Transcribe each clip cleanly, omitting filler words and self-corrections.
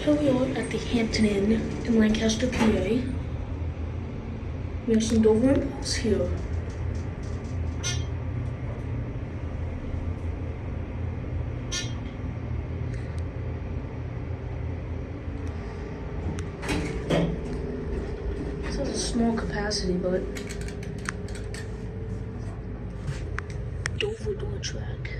Here we are at the Hampton Inn in Lancaster, PA. We have some Dover impulse here. This has a small capacity, but Dover door track.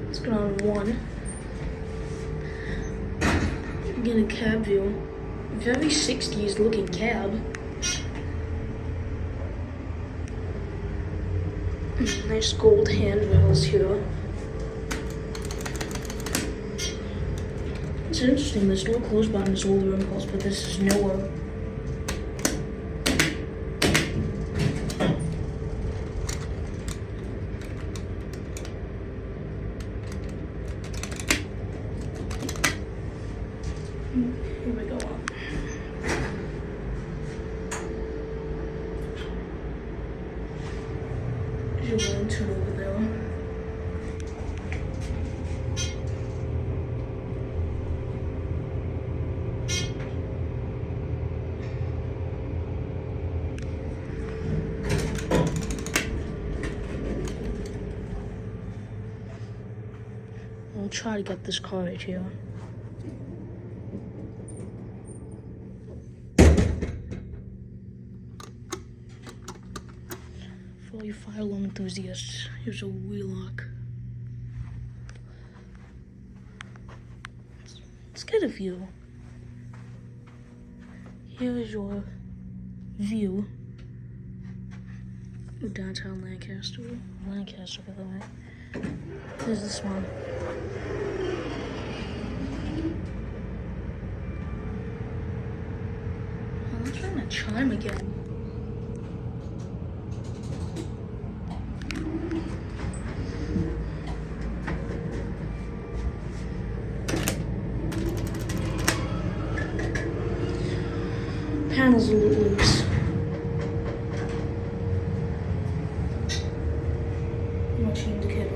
Let's get on one. Get a cab view. Very 60s looking cab. Nice gold handrails here. It's interesting, this door closed button is older impulse, but this is newer. Here we go. There's your lantern over there. I'll try to get this car right here. For all you fire alarm enthusiasts, here's a wheel lock. Let's get a view. Here is your view of downtown Lancaster. Lancaster, by the way. There's this one. Oh, I'm trying to chime again. Panels are a little loose. Much indicator.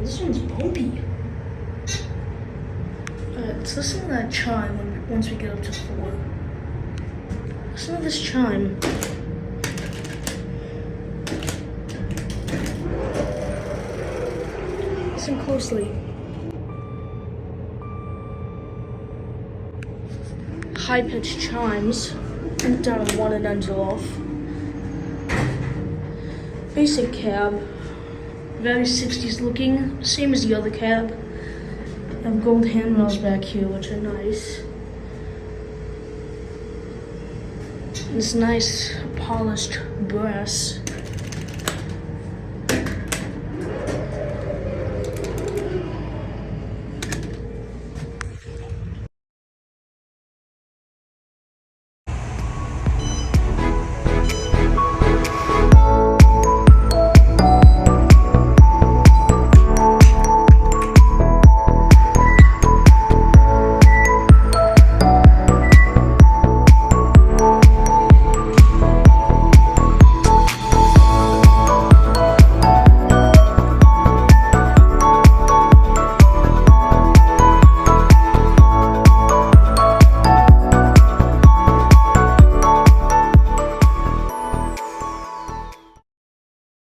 This one's bumpy. Let's listen to that chime once we get up to 4. Listen to this chime. Listen closely. High-pitched chimes. Down on 1 and ends off. Basic cab. Very 60s looking, same as the other cab. Have gold handrails back here, which are nice. This nice polished brass.